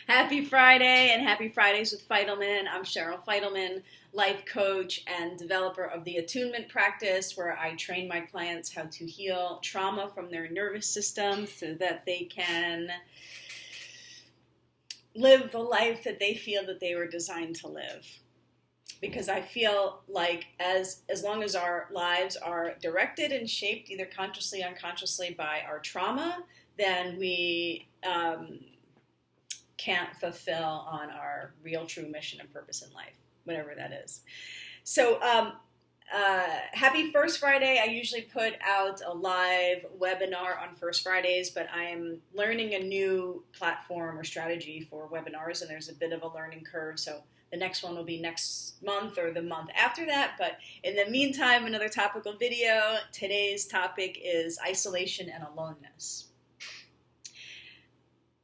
Happy Friday and happy Fridays with Fidelman. I'm Cheryl Fidelman, life coach and developer of the Attunement practice, where I train my clients how to heal trauma from their nervous system so that they can live the life that they feel that they were designed to live. Because I feel like as long as our lives are directed and shaped either consciously or unconsciously by our trauma, then we can't fulfill on our real true mission and purpose in life, whatever that is. So happy First Friday. I usually put out a live webinar on First Fridays, but I am learning a new platform or strategy for webinars, and there's a bit of a learning curve. So the next one will be next month or the month after that. But in the meantime, another topical video. Today's topic is isolation and aloneness.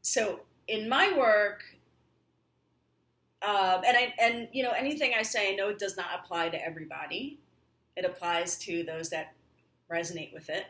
So in my work, anything I say, I know it does not apply to everybody. It applies to those that resonate with it.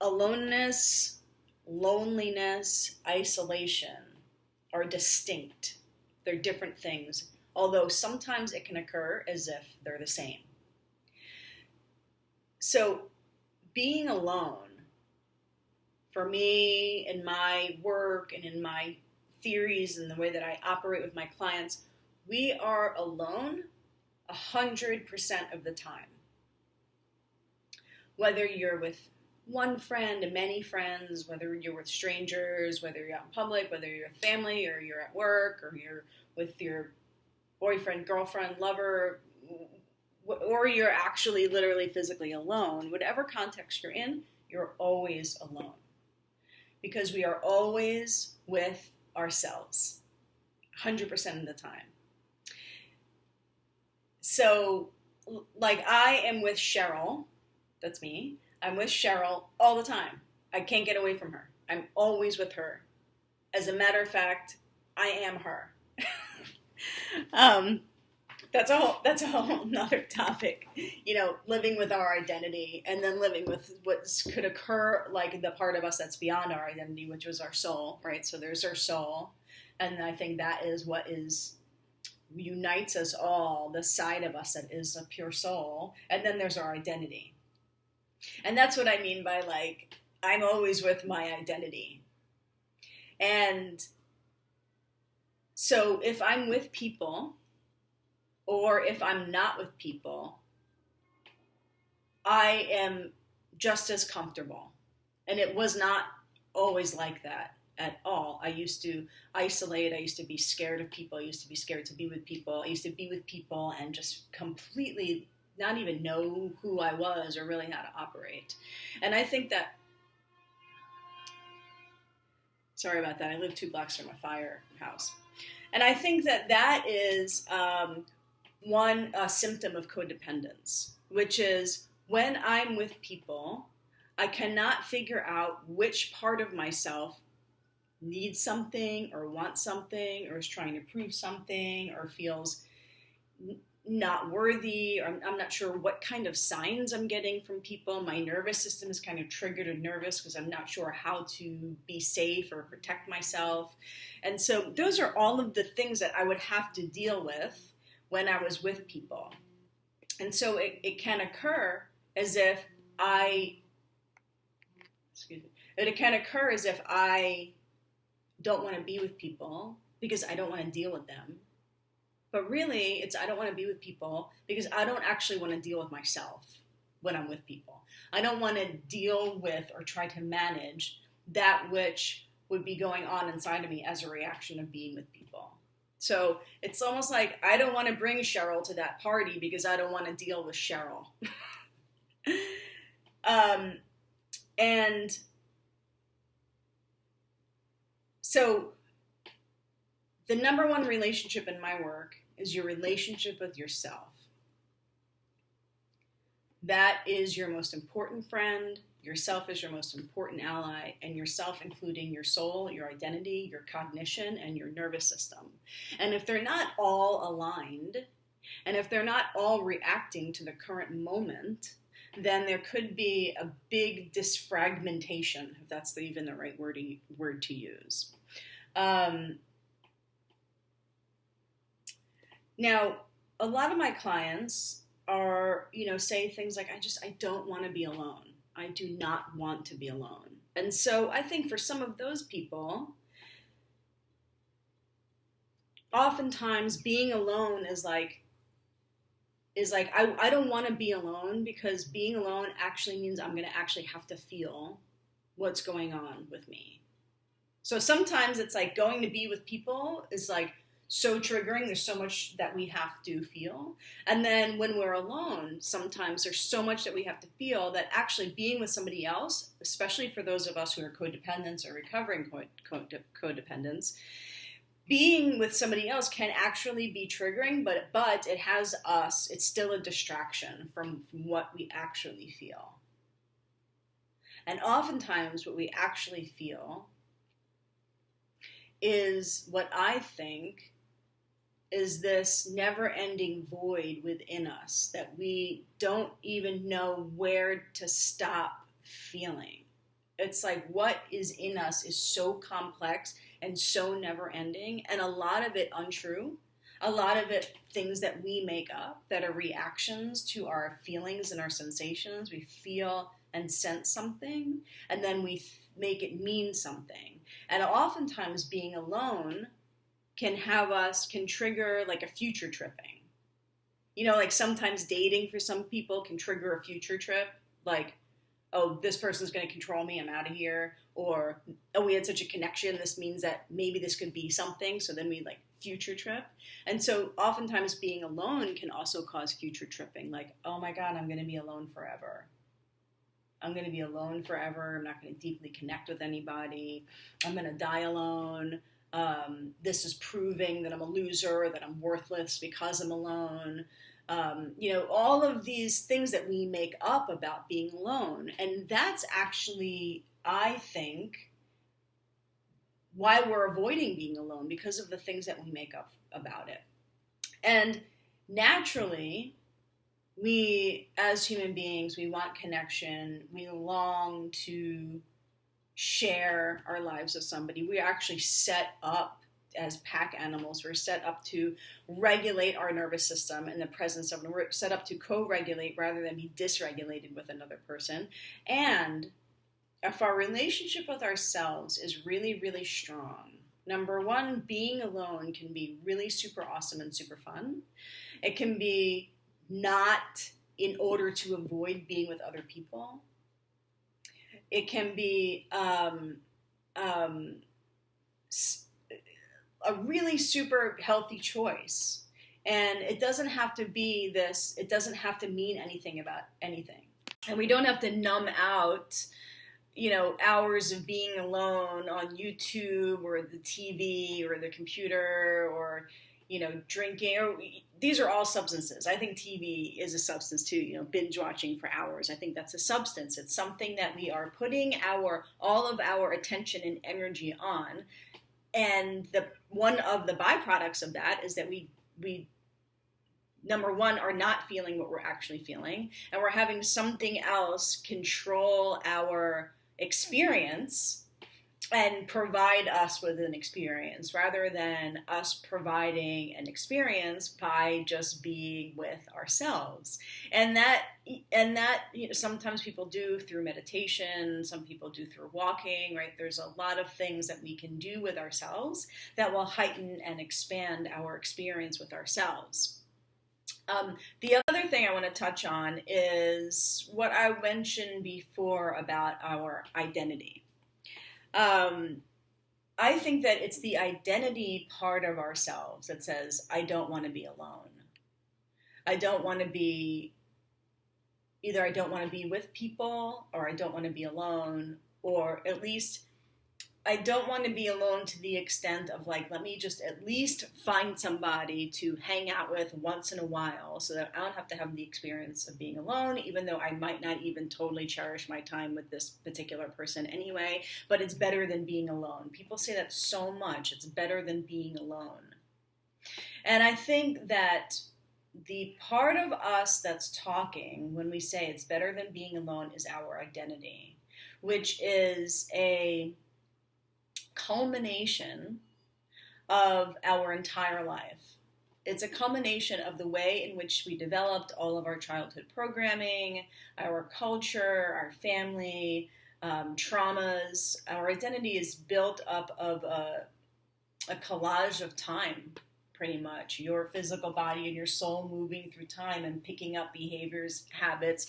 Aloneness, loneliness, isolation are distinct. They're different things, although sometimes it can occur as if they're the same. So being alone, for me, in my work and in my theories and the way that I operate with my clients, we are alone 100% of the time. Whether you're with one friend, many friends, whether you're with strangers, whether you're out in public, whether you're with family, or you're at work, or you're with your boyfriend, girlfriend, lover, or you're actually literally physically alone, whatever context you're in, you're always alone. Because we are always with ourselves, 100% of the time. So, like, I am with Cheryl, that's me, I'm with Cheryl all the time. I can't get away from her. I'm always with her. As a matter of fact, I am her. That's a whole nother topic, living with our identity and then living with what could occur, like the part of us that's beyond our identity, which was our soul, right? So there's our soul. And I think that is what unites us all, the side of us that is a pure soul. And then there's our identity. And that's what I mean by, like, I'm always with my identity. And so if I'm with people, or if I'm not with people, I am just as comfortable. And it was not always like that at all. I used to isolate. I used to be scared of people. I used to be scared to be with people. I used to be with people and just completely not even know who I was or really how to operate. And I think that, sorry about that, I live 2 blocks from a firehouse. And I think that is one symptom of codependence, which is when I'm with people, I cannot figure out which part of myself needs something or wants something or is trying to prove something or feels not worthy, or I'm not sure what kind of signs I'm getting from people. My nervous system is kind of triggered and nervous because I'm not sure how to be safe or protect myself. And so those are all of the things that I would have to deal with when I was with people. And so it can occur as if I don't want to be with people because I don't want to deal with them. But really, I don't want to be with people because I don't actually want to deal with myself when I'm with people. I don't want to deal with or try to manage that which would be going on inside of me as a reaction of being with people. So it's almost like I don't want to bring Cheryl to that party because I don't want to deal with Cheryl. And so the number one relationship in my work is your relationship with yourself. That is your most important friend. Yourself is your most important ally, and yourself including your soul, your identity, your cognition, and your nervous system. And if they're not all aligned, and if they're not all reacting to the current moment, then there could be a big disfragmentation, if that's even the right word to use. Now, a lot of my clients are, say things like, I don't want to be alone. I do not want to be alone. And so I think for some of those people, oftentimes being alone is like, I don't want to be alone, because being alone actually means I'm going to actually have to feel what's going on with me. So sometimes it's like going to be with people is like so triggering. There's so much that we have to feel. And then when we're alone, sometimes there's so much that we have to feel that actually being with somebody else, especially for those of us who are codependents or recovering codependents, being with somebody else can actually be triggering, but it has us, it's still a distraction from what we actually feel. And oftentimes what we actually feel is what I think is this never-ending void within us that we don't even know where to stop feeling. It's like what is in us is so complex and so never-ending, and a lot of it untrue, a lot of it things that we make up that are reactions to our feelings and our sensations. We feel and sense something, and then we make it mean something. And oftentimes being alone can trigger like a future tripping. Like sometimes dating for some people can trigger a future trip, like, oh, this person's going to control me, I'm out of here. Or, oh, we had such a connection, this means that maybe this could be something, so then we like future trip. And so oftentimes being alone can also cause future tripping, like, oh my God, I'm going to be alone forever. I'm going to be alone forever. I'm not going to deeply connect with anybody. I'm going to die alone. This is proving that I'm a loser, that I'm worthless because I'm alone. All of these things that we make up about being alone. And that's actually, I think, why we're avoiding being alone, because of the things that we make up about it. And naturally, we, as human beings, we want connection. We long to share our lives with somebody. We are actually set up as pack animals. We're set up to regulate our nervous system in the presence of, we're set up to co-regulate rather than be dysregulated with another person. And if our relationship with ourselves is really, really strong, number one, being alone can be really super awesome and super fun. It can be not in order to avoid being with other people. It can be a really super healthy choice. And it doesn't have to be this, it doesn't have to mean anything about anything. And we don't have to numb out, hours of being alone on YouTube or the TV or the computer or, drinking. These are all substances. I think TV is a substance too, binge watching for hours. I think that's a substance. It's something that we are putting all of our attention and energy on. And one of the byproducts of that is that we number one, are not feeling what we're actually feeling, and we're having something else control our experience and provide us with an experience rather than us providing an experience by just being with ourselves. And that sometimes people do through meditation, some people do through walking, right? There's a lot of things that we can do with ourselves that will heighten and expand our experience with ourselves. The other thing I want to touch on is what I mentioned before about our identity. I think that it's the identity part of ourselves that says, I don't want to be alone. I don't want to be, either I don't want to be with people, or I don't want to be alone, or at least I don't want to be alone to the extent of like, let me just at least find somebody to hang out with once in a while so that I don't have to have the experience of being alone, even though I might not even totally cherish my time with this particular person anyway, but it's better than being alone. People say that so much. It's better than being alone. And I think that the part of us that's talking when we say it's better than being alone is our identity, which is a culmination of our entire life. It's a culmination of the way in which we developed all of our childhood programming, our culture, our family, traumas. Our identity is built up of a collage of time, pretty much. Your physical body and your soul moving through time and picking up behaviors, habits,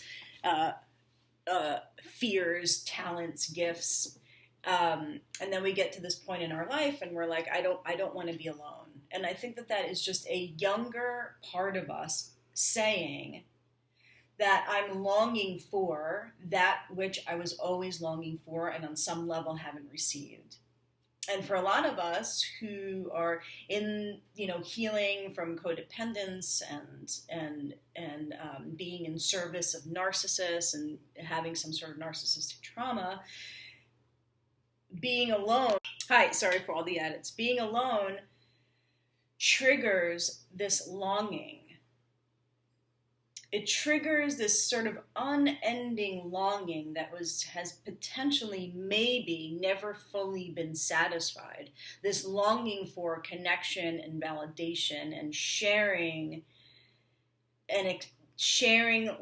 fears, talents, gifts. And then we get to this point in our life and we're like, I don't want to be alone. And I think that is just a younger part of us saying that I'm longing for that which I was always longing for and on some level haven't received. And for a lot of us who are in, healing from codependence and being in service of narcissists and having some sort of narcissistic trauma, being alone, sorry for all the edits, being alone triggers this longing. It triggers this sort of unending longing that has potentially maybe never fully been satisfied. This longing for connection and validation and sharing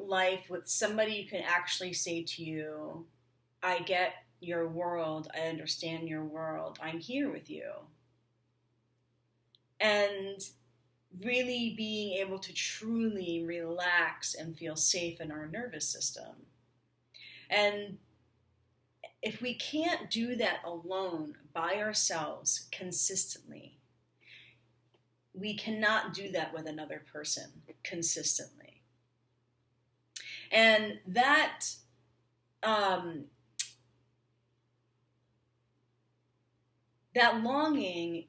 life with somebody who can actually say to you, I get your world, I understand your world, I'm here with you. And really being able to truly relax and feel safe in our nervous system. And if we can't do that alone by ourselves consistently, we cannot do that with another person consistently. And that longing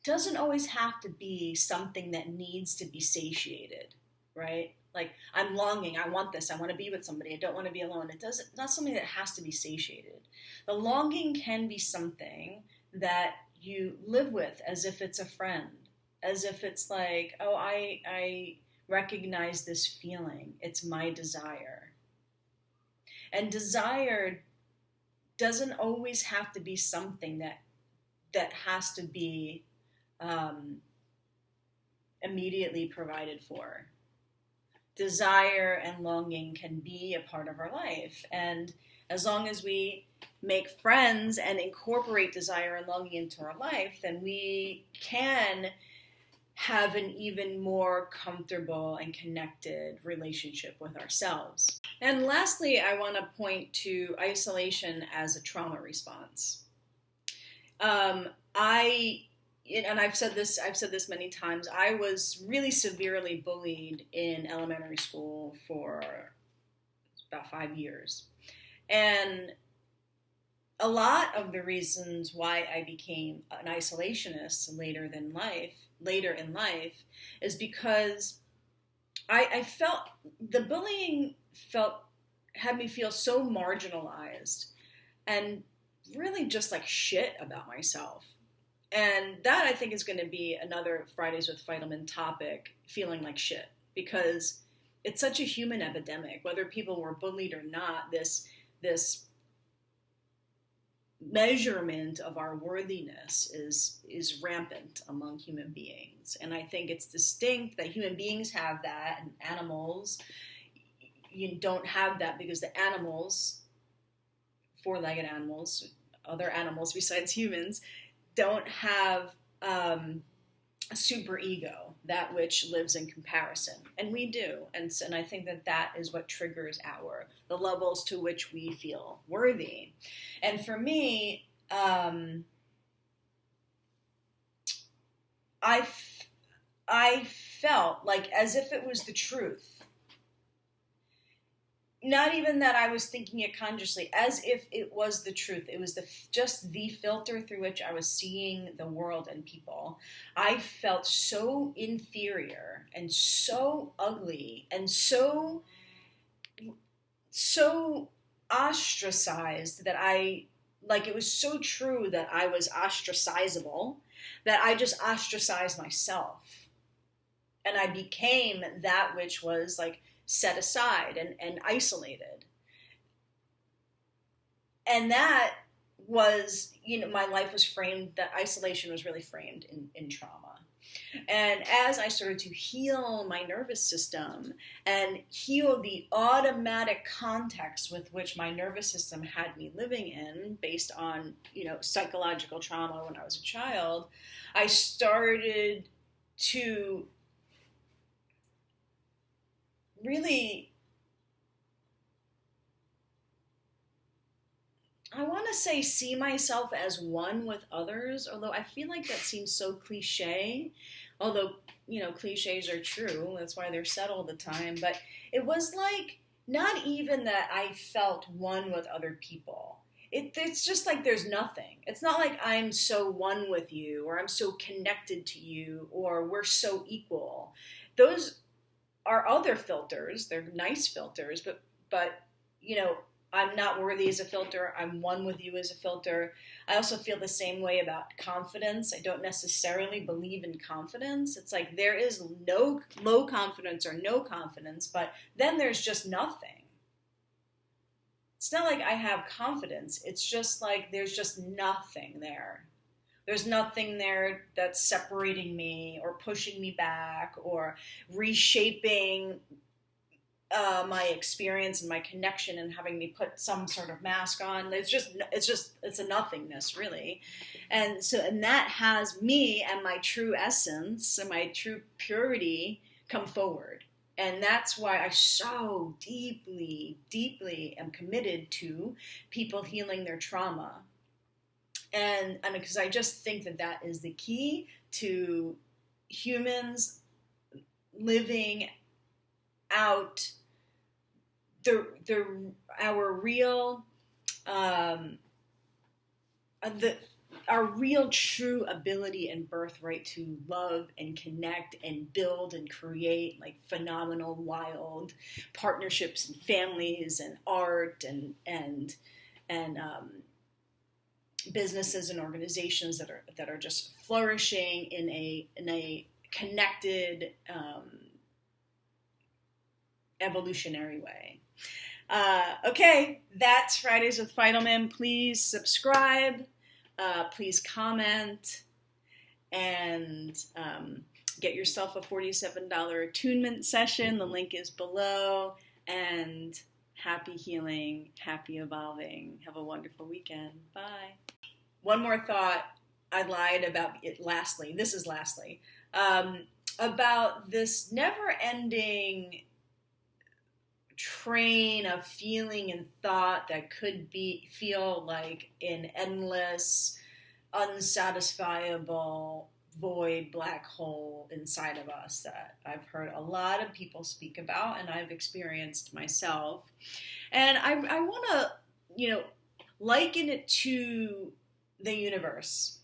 doesn't always have to be something that needs to be satiated, right? Like, I'm longing, I want this, I want to be with somebody, I don't want to be alone. It's not something that has to be satiated. The longing can be something that you live with as if it's a friend, as if it's like, oh, I recognize this feeling, it's my desire. And desire doesn't always have to be something that has to be immediately provided for. Desire and longing can be a part of our life, and as long as we make friends and incorporate desire and longing into our life, then we can have an even more comfortable and connected relationship with ourselves. And lastly, I want to point to isolation as a trauma response. And I've said this many times, I was really severely bullied in elementary school for about 5 years. And a lot of the reasons why I became an isolationist later in life is because I felt the bullying had me feel so marginalized and really just like shit about myself. And that, I think, is going to be another Fridays with Fidelman topic, feeling like shit, because it's such a human epidemic, whether people were bullied or not. This measurement of our worthiness is rampant among human beings. And I think it's distinct that human beings have that and animals don't have that, because the animals, four-legged animals, other animals besides humans, don't have a super ego, that which lives in comparison, and we do, and I think that is what triggers the levels to which we feel worthy. And for me, I felt like as if it was the truth. Not even that I was thinking it consciously, as if it was the truth. It was just the filter through which I was seeing the world and people. I felt so inferior and so ugly and so ostracized that it was so true that I was ostracizable that I just ostracized myself. And I became that which was like set aside and isolated. And that was, my life was framed, that isolation was really framed in trauma. And as I started to heal my nervous system and heal the automatic context with which my nervous system had me living in based on, psychological trauma when I was a child, I started to really, I want to say, see myself as one with others, although I feel like that seems so cliche, although, cliches are true. That's why they're said all the time. But it was like, not even that I felt one with other people. It's just like there's nothing. It's not like I'm so one with you, or I'm so connected to you, or we're so equal. Those are other filters. They're nice filters, but I'm not worthy as a filter. I'm one with you as a filter. I also feel the same way about confidence. I don't necessarily believe in confidence. It's like there is no low confidence or no confidence, but then there's just nothing. It's not like I have confidence. It's just like there's just nothing there. There's nothing there that's separating me or pushing me back or reshaping my experience and my connection and having me put some sort of mask on. It's a nothingness, really. And that has me and my true essence and my true purity come forward. And that's why I so deeply, deeply am committed to people healing their trauma. And because I just think that is the key to humans living out our real our real true ability and birthright to love and connect and build and create like phenomenal, wild partnerships and families and art and businesses and organizations that are just flourishing in a connected, evolutionary way. Okay, that's Fridays with Fidelman. Please subscribe. Please comment. And get yourself a $47 attunement session. The link is below. And happy healing, happy evolving. Have a wonderful weekend. Bye. One more thought. I lied about it lastly. This is lastly. About this never-ending train of feeling and thought that could feel like an endless, unsatisfiable void, black hole inside of us that I've heard a lot of people speak about and I've experienced myself. And I want to, liken it to the universe,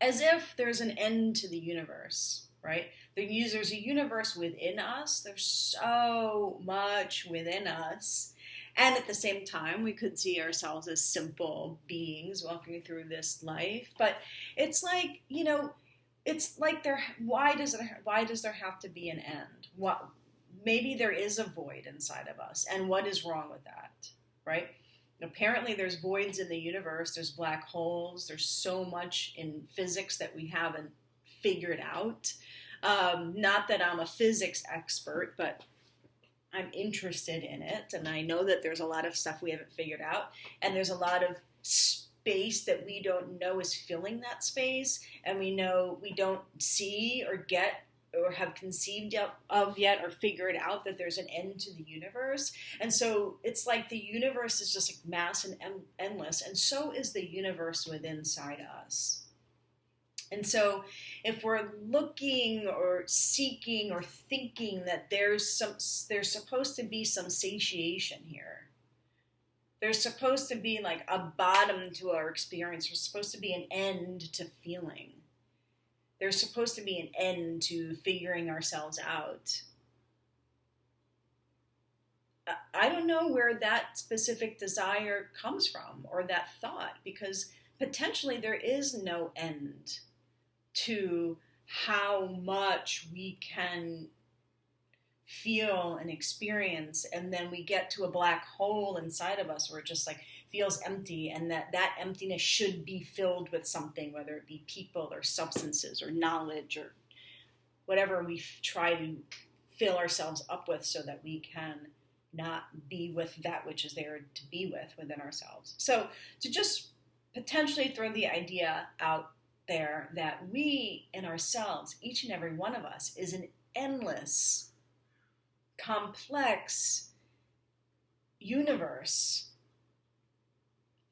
as if there's an end to the universe, right? There's a universe within us. There's so much within us. And at the same time, we could see ourselves as simple beings walking through this life. But it's like, it's like why does there have to be an end? Maybe there is a void inside of us. And what is wrong with that, right? Apparently there's voids in the universe, there's black holes, there's so much in physics that we haven't figured out. Not that I'm a physics expert, but I'm interested in it, and I know that there's a lot of stuff we haven't figured out, and there's a lot of space that we don't know is filling that space, and we know we don't see or get or have conceived of yet or figured out that there's an end to the universe. And so it's like the universe is just like mass and endless, and so is the universe within inside us. And so if we're looking or seeking or thinking that there's supposed to be some satiation here, there's supposed to be like a bottom to our experience, there's supposed to be an end to feeling, there's supposed to be an end to figuring ourselves out. I don't know where that specific desire comes from or that thought, because potentially there is no end to how much we can feel and experience, and then we get to a black hole inside of us where it just like feels empty, and that emptiness should be filled with something, whether it be people or substances or knowledge or whatever we try to fill ourselves up with so that we can not be with that which is there to be with within ourselves. So to just potentially throw the idea out there that we in ourselves, each and every one of us, is an endless, complex universe,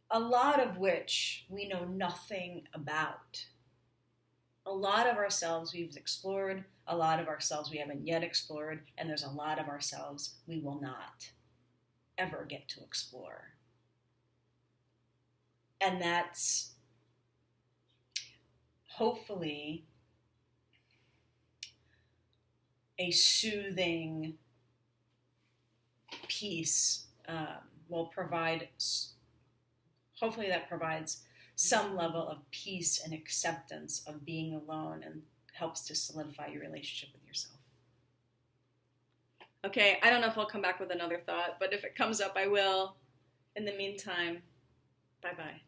a lot of which we know nothing about. A lot of ourselves we've explored, a lot of ourselves we haven't yet explored, and there's a lot of ourselves we will not ever get to explore. And that's hopefully a soothing peace will provide, hopefully that provides some level of peace and acceptance of being alone and helps to solidify your relationship with yourself. Okay, I don't know if I'll come back with another thought, but if it comes up, I will. In the meantime, bye-bye.